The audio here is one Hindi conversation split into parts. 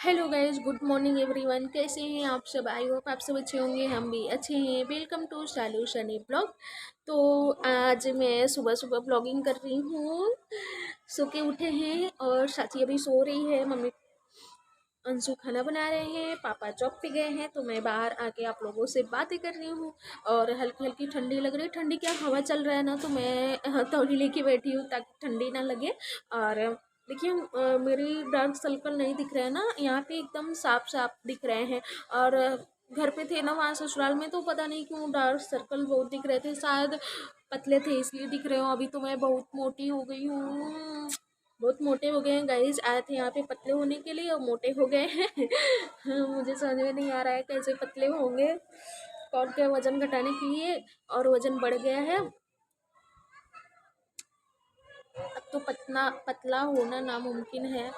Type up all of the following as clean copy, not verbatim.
Hello guys, good morning everyone. कैसे हैं आप सब? आई होप आप सब अच्छे होंगे, हम भी अच्छे हैं। Welcome to Shalu Shani blog. तो आज मैं सुबह सुबह ब्लॉगिंग कर रही हूँ। सो के उठे हैं और साथी अभी सो रही है। मम्मी अंशु खाना बना रहे हैं, पापा जॉब पे गए हैं, तो मैं बाहर आके आप लोगों से बातें कर रही हूँ। और हल्की हल्की ठंडी लग रही है। ठंडी क्या, हवा चल रहा है ना, तो मैं तौली लेके बैठी हूँ ताकि ठंडी ना लगे। और देखिए मेरी डार्क सर्कल नहीं दिख रहा है ना, यहाँ पे एकदम साफ साफ दिख रहे हैं। और घर पे थे ना, वहाँ ससुराल में, तो पता नहीं क्यों डार्क सर्कल बहुत दिख रहे थे। शायद पतले थे इसलिए दिख रहे हो। अभी तो मैं बहुत मोटी हो गई हूँ, बहुत मोटे हो गए हैं गाइज। आए थे यहाँ पे पतले होने के लिए और मोटे हो गए हैं। मुझे समझ में नहीं आ रहा है कैसे पतले होंगे, कौन के वजन घटाने के लिए, और वजन बढ़ गया है। अब तो पतला पतला होना नामुमकिन है।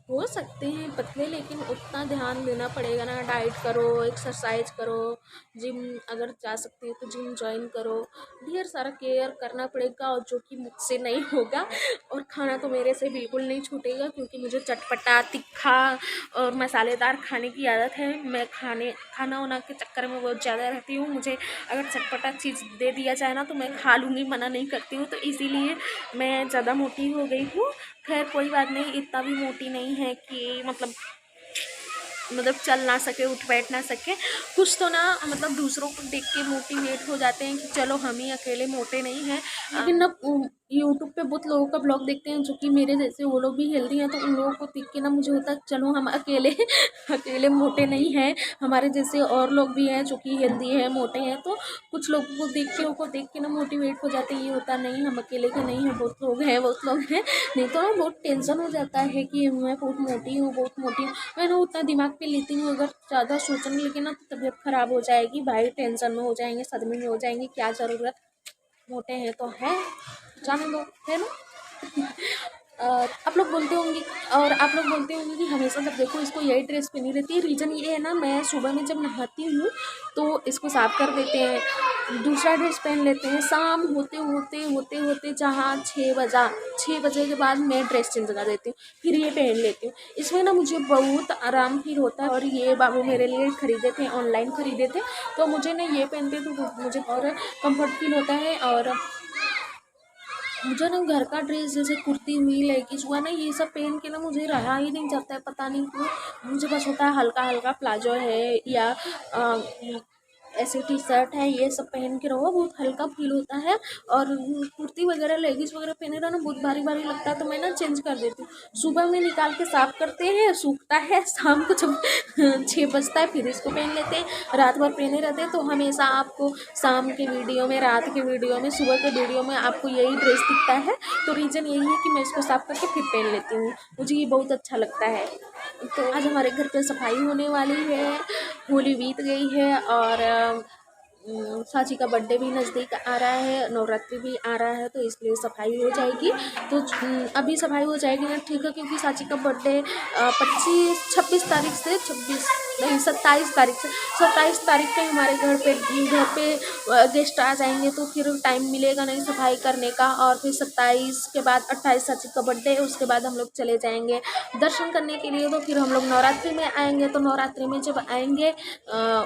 हो सकते हैं पतले, लेकिन उतना ध्यान देना पड़ेगा ना। डाइट करो, एक्सरसाइज करो, जिम अगर जा सकते हो तो जिम ज्वाइन करो। ढेर सारा केयर करना पड़ेगा, और जो कि मुझसे नहीं होगा। और खाना तो मेरे से बिल्कुल नहीं छूटेगा, क्योंकि मुझे चटपटा, तीखा और मसालेदार खाने की आदत है। मैं खाना वाना के चक्कर में बहुत ज़्यादा रहती हूँ। मुझे अगर चटपटा चीज़ दे दिया जाए ना, तो मैं खा लूँगी, मना नहीं करती हूँ। तो इसीलिए मैं ज़्यादा मोटी हो गई हूँ। खैर कोई बात नहीं, इतना भी मोटी नहीं है कि मतलब चल ना सके, उठ बैठ ना सके। कुछ तो ना, मतलब दूसरों को देख के मोटिवेट हो जाते हैं कि चलो हम ही अकेले मोटे नहीं हैं। लेकिन ना यूट्यूब पे बहुत लोगों का ब्लॉग देखते हैं जो कि मेरे जैसे, वो लोग भी हेल्दी हैं, तो उन लोगों को देख के ना मुझे होता है चलो हम अकेले अकेले मोटे नहीं हैं। हमारे जैसे और लोग भी हैं जो कि हेल्दी हैं, मोटे हैं। तो कुछ लोगों को देख के ना मोटिवेट हो जाते हैं। ये होता नहीं, हम अकेले के नहीं हैं, बहुत लोग हैं, बहुत लोग हैं। नहीं तो ना बहुत टेंशन हो जाता है कि मैं बहुत मोटी हूँ, बहुत मोटी हूँ। मैं ना उतना दिमाग पे लेती हूँ, अगर ज़्यादा सोचने लगे ना तो तबीयत खराब हो जाएगी भाई। टेंशन में हो जाएंगे, सदमे में हो जाएंगे। क्या ज़रूरत, मोटे हैं तो है, जाने दो, है ना। और आप लोग बोलते होंगे कि हमेशा जब देखो इसको यही ड्रेस पहनी रहती है। रीज़न ये है ना, मैं सुबह में जब नहाती हूँ तो इसको साफ कर देते हैं, दूसरा ड्रेस पहन लेते हैं। शाम होते होते होते होते जहाँ 6 बजे के बाद मैं ड्रेस चेंज कर देती हूँ, फिर ये पहन लेती हूँ। इसमें ना मुझे बहुत आराम फील होता है। और ये बाबू मेरे लिए खरीदे थे, ऑनलाइन खरीदे थे, तो मुझे ना ये पहनते तो मुझे और कंफर्ट फील होता है। और मुझे ना घर का ड्रेस जैसे कुर्ती हुई, लेगिंग्स हुआ ना, ये सब पहन के ना मुझे रहा ही नहीं जाता है, पता नहीं क्यों। मुझे बस होता है हल्का हल्का प्लाजो है या अ, ऐसे टी शर्ट है, ये सब पहन के रहो, बहुत हल्का फील होता है। और कुर्ती वगैरह, लेगिंग्स वगैरह पहने रहो ना, बहुत भारी भारी लगता है, तो मैं ना चेंज कर देती हूँ। सुबह में निकाल के साफ करते हैं, सूखता है, शाम को जब 6 बजता है फिर इसको पहन लेते हैं। रात भर पहने रहते हैं, तो हमेशा आपको शाम के वीडियो में, रात के वीडियो में, सुबह के वीडियो में आपको यही ड्रेस दिखता है। तो रीज़न यही है कि मैं इसको साफ करके फिर पहन लेती हूँ, मुझे ये बहुत अच्छा लगता है। तो आज हमारे घर पे सफाई होने वाली है। होली बीत गई है, और साची का बर्थडे भी नज़दीक आ रहा है, नवरात्रि भी आ रहा है, तो इसलिए सफाई हो जाएगी। तो अभी सफाई हो जाएगी ना, ठीक है, क्योंकि साची का बर्थडे 26 तारीख से, 26 नहीं 27 तारीख से, 27 तारीख पे हमारे घर पे गेस्ट आ जाएंगे, तो फिर टाइम मिलेगा नहीं सफाई करने का। और फिर 27 के बाद 28 साची का बर्थडे है, उसके बाद हम लोग चले जाएंगे दर्शन करने के लिए। तो फिर हम लोग नवरात्रि में आएंगे, तो नवरात्रि में जब आएंगे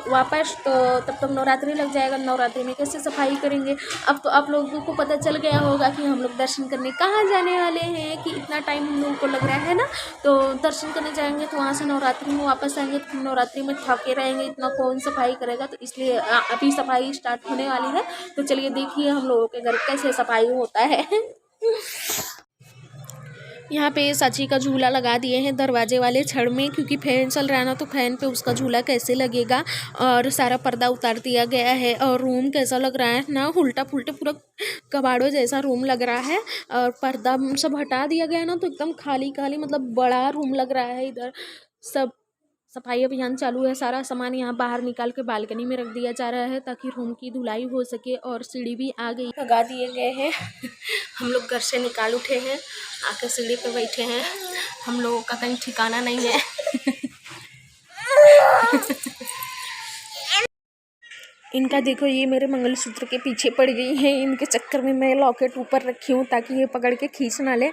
वापस, तो तब तक नवरात्रि लग जाएगा। नवरात्रि में कैसे सफाई करेंगे? अब तो आप लोगों को पता चल गया होगा कि हम लोग दर्शन करने कहाँ जाने वाले हैं, कि इतना टाइम हम लोगों को लग रहा है ना। तो दर्शन करने जाएंगे, तो वहाँ से नवरात्रि में वापस आएंगे, तो नवरात्रि में थके रहेंगे, इतना कौन सफाई करेगा। तो इसलिए अभी सफाई स्टार्ट होने वाली है। तो चलिए देखिए हम लोगों के घर कैसे सफाई होता है। यहाँ पे साची का झूला लगा दिए हैं दरवाजे वाले छड़ में, क्योंकि फैन चल रहा है ना, तो फैन पे उसका झूला कैसे लगेगा। और सारा पर्दा उतार दिया गया है। और रूम कैसा लग रहा है ना, उल्टा पुल्टा पूरा कबाड़ो जैसा रूम लग रहा है। और पर्दा सब हटा दिया गया है ना, तो एकदम खाली खाली, मतलब बड़ा रूम लग रहा है। इधर सब सफाई अभियान चालू है। सारा सामान यहाँ बाहर निकाल के बालकनी में रख दिया जा रहा है, ताकि रूम की धुलाई हो सके। और सीढ़ी भी आ गई, लगा दिए गए हैं। हम लोग घर से निकाल उठे हैं, आके सीढ़ी पे बैठे हैं। हम लोगों का कहीं ठिकाना नहीं है। इनका देखो, ये मेरे मंगलसूत्र के पीछे पड़ गई है। इनके चक्कर में मैं लॉकेट ऊपर रखी हूँ ताकि ये पकड़ के खींच ना ले।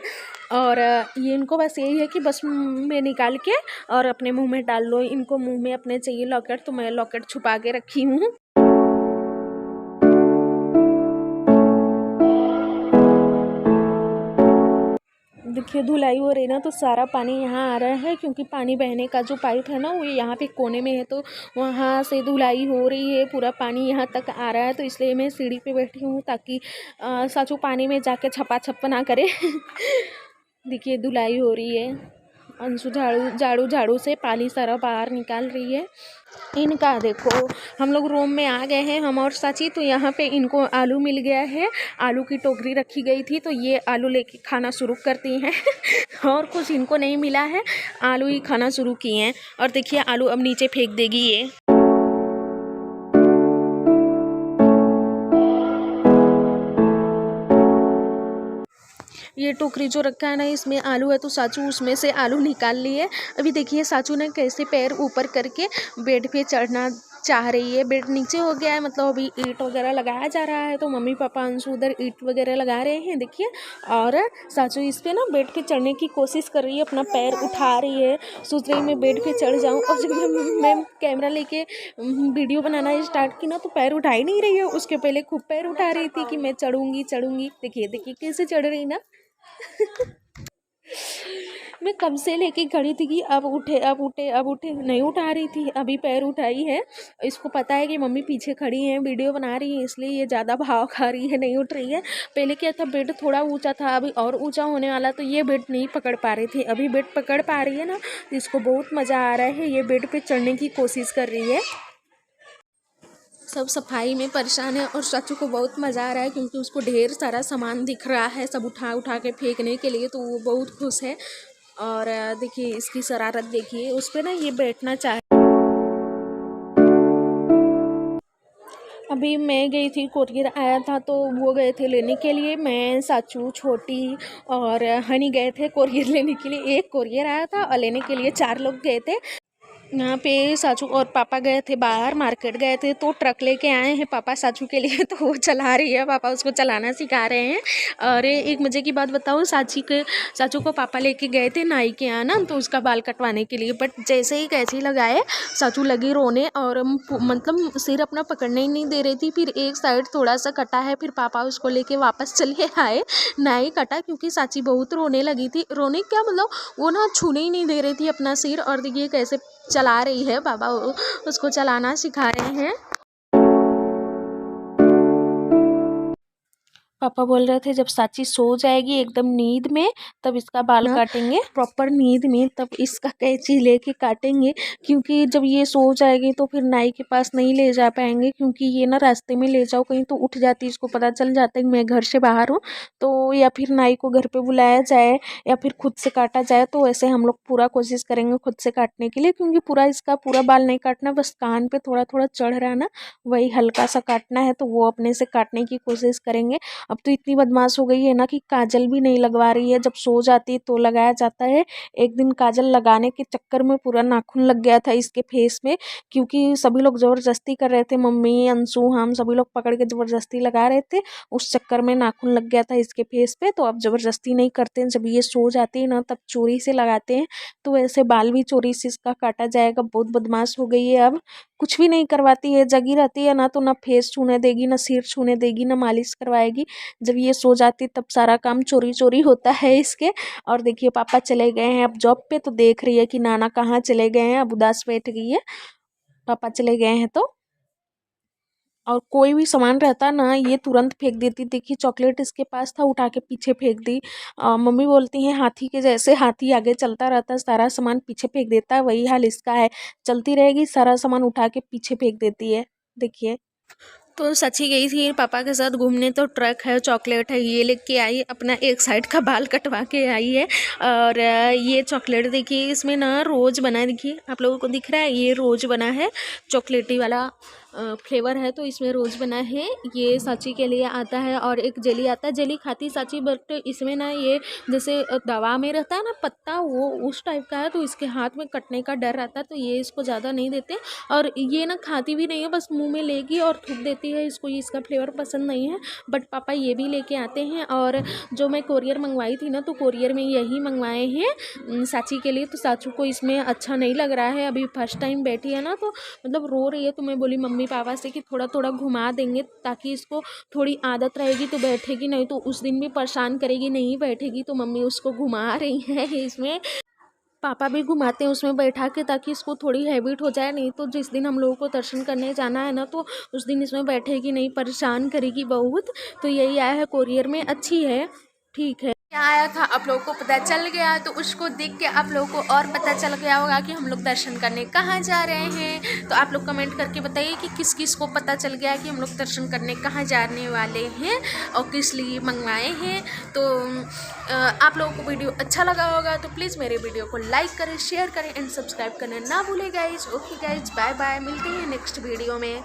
और ये इनको बस यही है कि बस मैं निकाल के और अपने मुंह में डाल लो। इनको मुंह में अपने चाहिए लॉकेट, तो मैं लॉकेट छुपा के रखी हूँ। देखिए धुलाई हो रही ना, तो सारा पानी यहाँ आ रहा है क्योंकि पानी बहने का जो पाइप है ना वो यहाँ पे कोने में है, तो वहाँ से धुलाई हो रही है। पूरा पानी यहाँ तक आ रहा है, तो इसलिए मैं सीढ़ी पे बैठी हूँ ताकि साचू पानी में जाके छपा छप ना करे। देखिए धुलाई हो रही है। अंशु झाड़ू से पानी सारा बाहर निकाल रही है। इनका देखो, हम लोग रूम में आ गए हैं, हम और साची। तो यहाँ पे इनको आलू मिल गया है। आलू की टोकरी रखी गई थी, तो ये आलू लेके खाना शुरू करती हैं। और कुछ इनको नहीं मिला है, आलू ही खाना शुरू किए हैं। और देखिए आलू अब नीचे फेंक देगी ये। ये टोकरी जो रखा है ना, इसमें आलू है, तो साचू उसमें से आलू निकाल लिए। अभी देखिए साचू ने कैसे पैर ऊपर करके बेड पे चढ़ना चाह रही है। बेड नीचे हो गया है, मतलब अभी ईंट वगैरह लगाया जा रहा है, तो मम्मी पापा अंशु उधर ईंट वगैरह लगा रहे हैं देखिए। और साचू इस पे ना बेड पे चढ़ने की कोशिश कर रही है, अपना पैर उठा रही है, सोच रही मैं बेड पे चढ़ जाऊँ। और जब मैं कैमरा लेके वीडियो बनाना स्टार्ट की ना, तो पैर उठा ही नहीं रही है। उसके पहले खूब पैर उठा रही थी कि मैं चढ़ूंगी चढ़ूंगी। देखिए कैसे चढ़ रही ना। मैं कब से लेके खड़ी थी कि अब उठे अब उठे अब उठे, नहीं उठा रही थी। अभी पैर उठाई है। इसको पता है कि मम्मी पीछे खड़ी है, वीडियो बना रही है, इसलिए ये ज़्यादा भाव खा रही है, नहीं उठ रही है। पहले क्या था, बेड थोड़ा ऊंचा था, अभी और ऊंचा होने वाला, तो ये बेड नहीं पकड़ पा रही थी। अभी बेड पकड़ पा रही है ना, तो इसको बहुत मज़ा आ रहा है। ये बेड पे चढ़ने की कोशिश कर रही है। सब सफाई में परेशान है और चाचू को बहुत मज़ा आ रहा है क्योंकि उसको ढेर सारा सामान दिख रहा है, सब उठा उठा के फेंकने के लिए, तो वो बहुत खुश है। और देखिए इसकी शरारत देखिए, उस पर ना ये बैठना चाहे। अभी मैं गई थी, कोरियर आया था, तो वो गए थे लेने के लिए। मैं, साचू, छोटी और हनी गए थे कोरियर लेने के लिए। एक कोरियर आया था और लेने के लिए 4 लोग गए थे। यहाँ पे साचू और पापा गए थे बाहर, मार्केट गए थे, तो ट्रक लेके आए हैं पापा साचू के लिए। तो वो चला रही है, पापा उसको चलाना सिखा रहे हैं। और एक मज़े की बात बताऊँ, साचू को पापा लेके गए थे नाई के यहाँ ना, तो उसका बाल कटवाने के लिए। बट जैसे ही कैंची लगाए, साचू लगी रोने और मतलब सिर अपना पकड़ने ही नहीं दे रही थी। फिर एक साइड थोड़ा सा कटा है, फिर पापा उसको लेके वापस चले आए। नाई कटा क्योंकि साची बहुत रोने लगी थी। रोने क्या मतलब, वो ना छूने ही नहीं दे रही थी अपना सिर। और देखिए कैसे चला रही है, पापा उसको चलाना सिखा रहे हैं। पापा बोल रहे थे जब साची सो जाएगी एकदम नींद में, तब इसका बाल काटेंगे। प्रॉपर नींद में तब इसका कैंची लेके काटेंगे, क्योंकि जब ये सो जाएगी तो फिर नाई के पास नहीं ले जा पाएंगे, क्योंकि ये ना रास्ते में ले जाओ कहीं तो उठ जाती, इसको पता चल जाता है कि मैं घर से बाहर हूँ। तो या फिर नाई को घर पे बुलाया जाए या फिर खुद से काटा जाए। तो ऐसे हम लोग पूरा कोशिश करेंगे खुद से काटने के लिए, क्योंकि पूरा इसका पूरा बाल नहीं काटना, बस कान पे थोड़ा थोड़ा चढ़ रहा है ना, वही हल्का सा काटना है। तो वो अपने से काटने की कोशिश करेंगे। अब तो इतनी बदमाश हो गई है ना कि काजल भी नहीं लगवा रही है, जब सो जाती है तो लगाया जाता है। एक दिन काजल लगाने के चक्कर में पूरा नाखून लग गया था इसके फेस में, क्योंकि सभी लोग ज़बरदस्ती कर रहे थे, मम्मी, अंशु, हम सभी लोग पकड़ के ज़बरदस्ती लगा रहे थे। उस चक्कर में नाखून लग गया था इसके फेस पे। तो अब ज़बरदस्ती नहीं करते हैं, जब ये सो जाती है ना तब चोरी से लगाते हैं। तो ऐसे बाल भी चोरी से इसका काटा जाएगा। बहुत बदमाश हो गई है, अब कुछ भी नहीं करवाती है, जगी रहती है ना, तो ना फेस छूने देगी, ना सिर छूने देगी, ना मालिश करवाएगी। जब ये सो जाती तब सारा काम चोरी चोरी होता है इसके। और देखिए पापा चले गए हैं अब जॉब पे, तो देख रही है कि नाना कहाँ चले गए हैं। अब उदास बैठ गई है, पापा चले गए हैं तो। और कोई भी सामान रहता ना, ये तुरंत फेंक देती। देखिए चॉकलेट इसके पास था, उठा के पीछे फेंक दी। मम्मी बोलती हैं हाथी के जैसे, हाथी आगे चलता रहता है, सारा सामान पीछे फेंक देता है, वही हाल इसका है। चलती रहेगी, सारा सामान उठा के पीछे फेंक देती है। देखिए, तो सची गई थी पापा के साथ घूमने, तो ट्रक है, चॉकलेट है, ये लेके आई, अपना एक साइड का बाल कटवा के आई है। और ये चॉकलेट देखिए, इसमें ना रोज बना है, देखिए आप लोगों को दिख रहा है, ये रोज बना है चॉकलेटी वाला। फ्लेवर है तो इसमें रोज़ बना है। ये साची के लिए आता है और एक जेली आता है, जेली खाती साची, बट इसमें ना ये जैसे दवा में रहता है ना पत्ता, वो उस टाइप का है, तो इसके हाथ में कटने का डर रहता है, तो ये इसको ज़्यादा नहीं देते। और ये ना खाती भी नहीं है, बस मुँह में लेगी और थूक देती है, इसको इसका फ्लेवर पसंद नहीं है। बट पापा ये भी लेके आते हैं। और जो मैं कोरियर मंगवाई थी ना, तो कोरियर में यही मंगवाए हैं साची के लिए। तो साचू को इसमें अच्छा नहीं लग रहा है, अभी फर्स्ट टाइम बैठी है ना, तो मतलब रो रही है। तो मैं बोली मम्मी पापा से कि थोड़ा थोड़ा घुमा देंगे ताकि इसको थोड़ी आदत रहेगी तो बैठेगी, नहीं तो उस दिन भी परेशान करेगी, नहीं बैठेगी। तो मम्मी उसको घुमा रही है इसमें, पापा भी घुमाते हैं उसमें बैठा के, ताकि इसको थोड़ी हैबिट हो जाए। नहीं तो जिस दिन हम लोगों को दर्शन करने जाना है ना, तो उस दिन इसमें बैठेगी नहीं, परेशान करेगी बहुत। तो यही आया है कोरियर में, अच्छी है, ठीक है। क्या आया था आप लोगों को पता चल गया, तो उसको देख के आप लोगों को और पता चल गया होगा कि हम लोग दर्शन करने कहाँ जा रहे हैं। तो आप लोग कमेंट करके बताइए कि किस किस को पता चल गया कि हम लोग दर्शन करने कहाँ जाने वाले हैं और किस लिए मंगवाए हैं। तो आप लोगों को वीडियो अच्छा लगा होगा तो प्लीज़ मेरे वीडियो को लाइक करें, शेयर करें एंड सब्सक्राइब करना ना भूलें guys. Okay guys, bye bye, मिलते हैं नेक्स्ट वीडियो में।